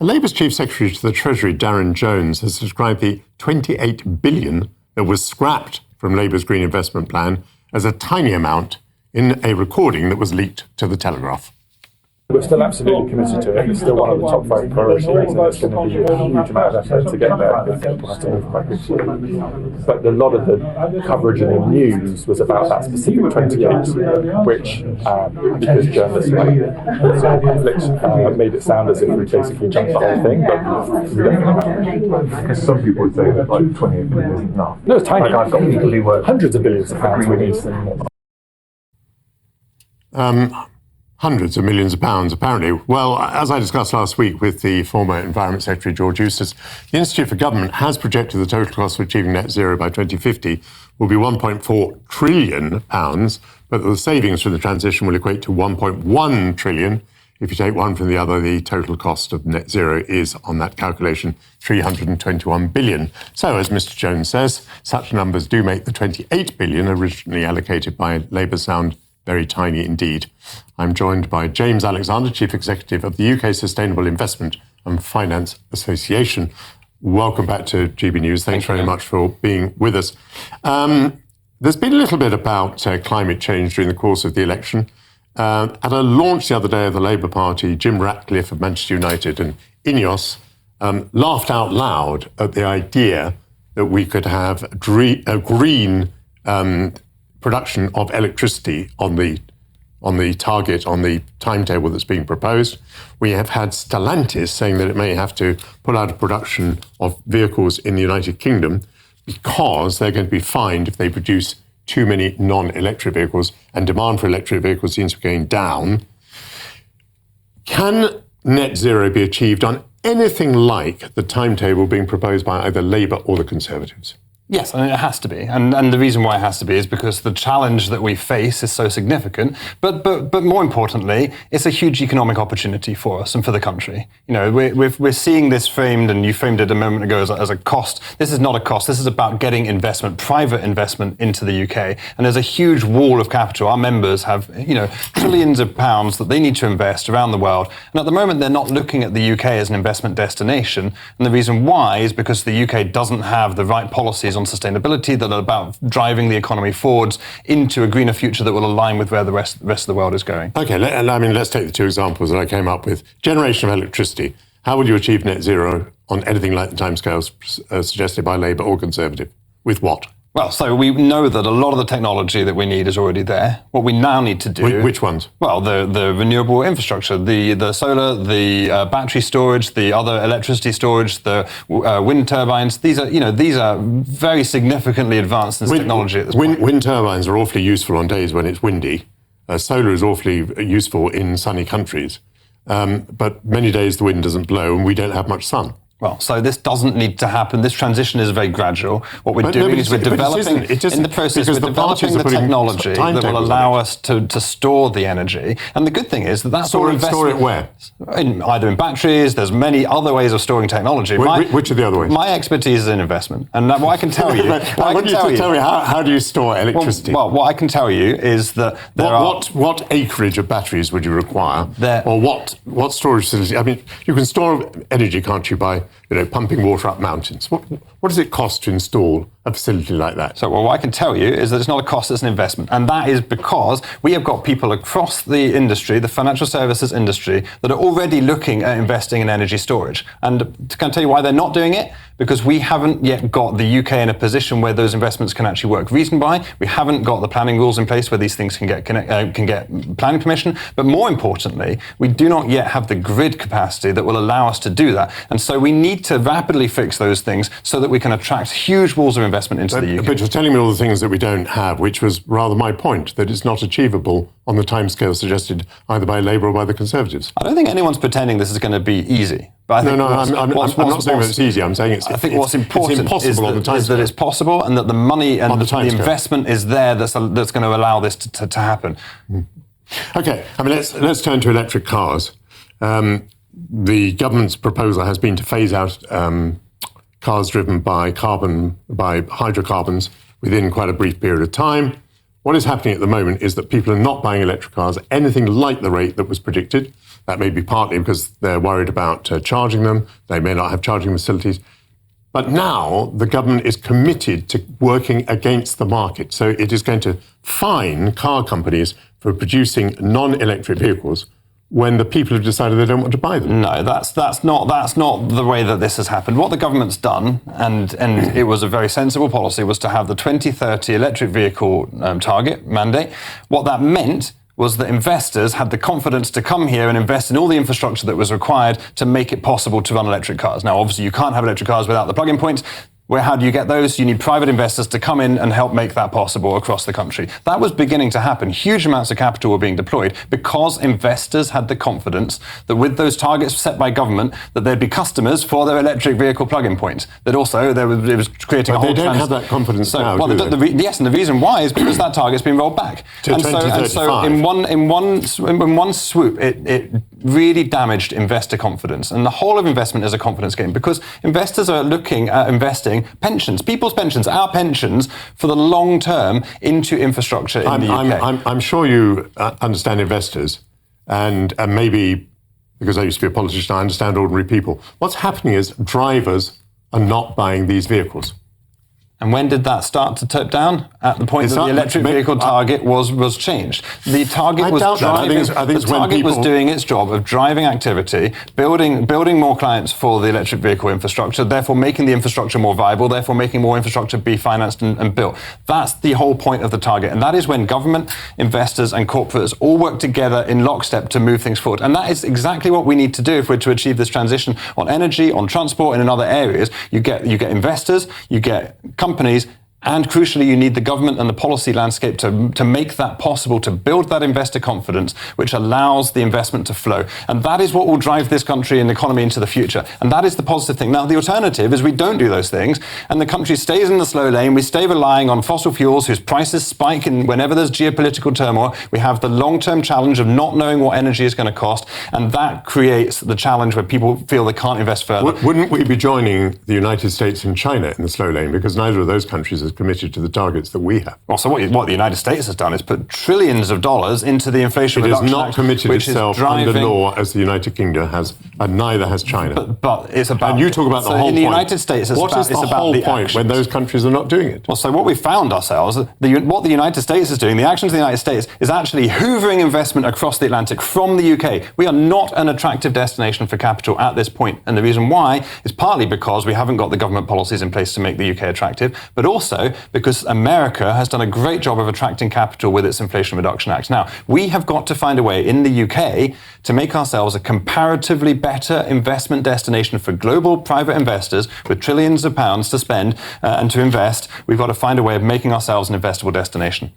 Labour's Chief Secretary to the Treasury, Darren Jones, has described the $28 billion that was scrapped from Labour's Green Investment Plan as a tiny amount in a recording that was leaked to the Telegraph. We're still absolutely committed to it. It's still one of the top 5 priorities, and it's going to be a huge amount of effort to get there. I think we'll have to move quite quickly. But a lot of the coverage in the news was about that specific 28, which, because journalists conflict, made it sound as if we basically jumped the whole thing, but we definitely haven't. Because some people would say that 28 billion isn't enough. No, it's tiny. I've got people who work hundreds of billions of pounds we need. Hundreds of millions of pounds, apparently. Well, as I discussed last week with the former Environment Secretary, George Eustice, the Institute for Government has projected the total cost of achieving net zero by 2050 will be £1.4 trillion, but the savings from the transition will equate to 1.1 trillion. If you take one from the other, the total cost of net zero is, on that calculation, 321 billion. So, as Mr. Jones says, such numbers do make the 28 billion originally allocated by Labour sound very tiny indeed. I'm joined by James Alexander, Chief Executive of the UK Sustainable Investment and Finance Association. Welcome back to GB News. Thanks very much for being with us. There's been a little bit about climate change during the course of the election. At a launch the other day of the Labour Party, Jim Ratcliffe of Manchester United and Ineos laughed out loud at the idea that we could have a green production of electricity on the target, on the timetable that's being proposed. We have had Stellantis saying that it may have to pull out of production of vehicles in the United Kingdom because they're going to be fined if they produce too many non-electric vehicles, and demand for electric vehicles seems to be going down. Can net zero be achieved on anything like the timetable being proposed by either Labour or the Conservatives? Yes, I mean, it has to be. And the reason why it has to be is because the challenge that we face is so significant. But more importantly, it's a huge economic opportunity for us and for the country. You know, we're seeing this framed, and you framed it a moment ago as a cost. This is not a cost. This is about getting investment, private investment into the UK. And there's a huge wall of capital. Our members have, trillions of pounds that they need to invest around the world. And at the moment, they're not looking at the UK as an investment destination. And the reason why is because the UK doesn't have the right policies on sustainability that are about driving the economy forwards into a greener future that will align with where the rest of the world is going. Okay, let's take the two examples that I came up with. Generation of electricity. How will you achieve net zero on anything like the timescales suggested by Labour or Conservative? With what? Well, so we know that a lot of the technology that we need is already there. What we now need to do... Which ones? Well, the renewable infrastructure, the solar, the battery storage, the other electricity storage, the wind turbines. These are very significantly advanced in technology at this point. Wind turbines are awfully useful on days when it's windy. Solar is awfully useful in sunny countries. But many days the wind doesn't blow and we don't have much sun. Well, so this doesn't need to happen. This transition is very gradual. What we're doing is we're developing, in the process, we're developing the technology that will allow us to store the energy. And the good thing is that's all investment. Store it where? Either in batteries, there's many other ways of storing technology. Which are the other ways? My expertise is in investment. And what I can tell you... tell me, how do you store electricity? Well, what I can tell you is that what acreage of batteries would you require? Or what storage facility? I mean, you can store energy, can't you, by pumping water up mountains. What does it cost to install a facility like that? So what I can tell you is that it's not a cost, it's an investment. And that is because we have got people across the industry, the financial services industry, that are already looking at investing in energy storage. And can I tell you why they're not doing it? Because we haven't yet got the UK in a position where those investments can actually work reasoned by. We haven't got the planning rules in place where these things can get planning permission. But more importantly, we do not yet have the grid capacity that will allow us to do that. And so we need to rapidly fix those things so that we can attract huge walls of investment into the UK. But you're telling me all the things that we don't have, which was rather my point, that it's not achievable on the timescale suggested either by Labour or by the Conservatives. I don't think anyone's pretending this is going to be easy. But I'm not saying that it's easy. I'm saying I think what's important is that it's possible and that the money and the investment is there that's going to allow this to happen. Okay, I mean, let's turn to electric cars. The government's proposal has been to phase out cars driven by hydrocarbons within quite a brief period of time. What is happening at the moment is that people are not buying electric cars at anything like the rate that was predicted. That may be partly because they're worried about charging them. They may not have charging facilities. But now the government is committed to working against the market. So it is going to fine car companies for producing non-electric vehicles when the people have decided they don't want to buy them. No, that's not the way that this has happened. What the government's done, and it was a very sensible policy, was to have the 2030 electric vehicle target mandate. What that meant was that investors had the confidence to come here and invest in all the infrastructure that was required to make it possible to run electric cars. Now, obviously, you can't have electric cars without the plug-in points. How do you get those? You need private investors to come in and help make that possible across the country. That was beginning to happen. Huge amounts of capital were being deployed because investors had the confidence that with those targets set by government, that there'd be customers for their electric vehicle plug-in points. That also it was creating a whole. They don't have that confidence now. Well, yes, and the reason why is because that target's been rolled back. To 2035. So in one swoop, it really damaged investor confidence, and the whole of investment is a confidence game because investors are looking at investing pensions, people's pensions, our pensions, for the long term into infrastructure in the UK. I'm sure you understand investors, and maybe because I used to be a politician, I understand ordinary people. What's happening is drivers are not buying these vehicles. And when did that start to tip down? At the point that the electric vehicle target was changed. The target was driving. The target was doing its job of driving activity, building more clients for the electric vehicle infrastructure, therefore making the infrastructure more viable, therefore making more infrastructure be financed and built. That's the whole point of the target. And that is when government, investors and corporates all work together in lockstep to move things forward. And that is exactly what we need to do if we're to achieve this transition on energy, on transport and in other areas. You get investors, you get companies, and crucially, you need the government and the policy landscape to make that possible, to build that investor confidence, which allows the investment to flow. And that is what will drive this country and economy into the future. And that is the positive thing. Now, the alternative is we don't do those things, and the country stays in the slow lane. We stay relying on fossil fuels whose prices spike, and whenever there's geopolitical turmoil, we have the long-term challenge of not knowing what energy is going to cost, and that creates the challenge where people feel they can't invest further. Wouldn't we be joining the United States and China in the slow lane? Because neither of those countries is committed to the targets that we have. Well, so what the United States has done is put trillions of dollars into the Inflation Reduction Act. It has not committed itself under law as the United Kingdom has, and neither has China. But it's about... And you talk about the whole point. In the United States, what is the whole point when those countries are not doing it? Well, so what we found ourselves, what the United States is doing, the actions of the United States, is actually hoovering investment across the Atlantic from the UK. We are not an attractive destination for capital at this point. And the reason why is partly because we haven't got the government policies in place to make the UK attractive, but also because America has done a great job of attracting capital with its Inflation Reduction Act. Now, we have got to find a way in the UK to make ourselves a comparatively better investment destination for global private investors with trillions of pounds to spend and to invest. We've got to find a way of making ourselves an investable destination.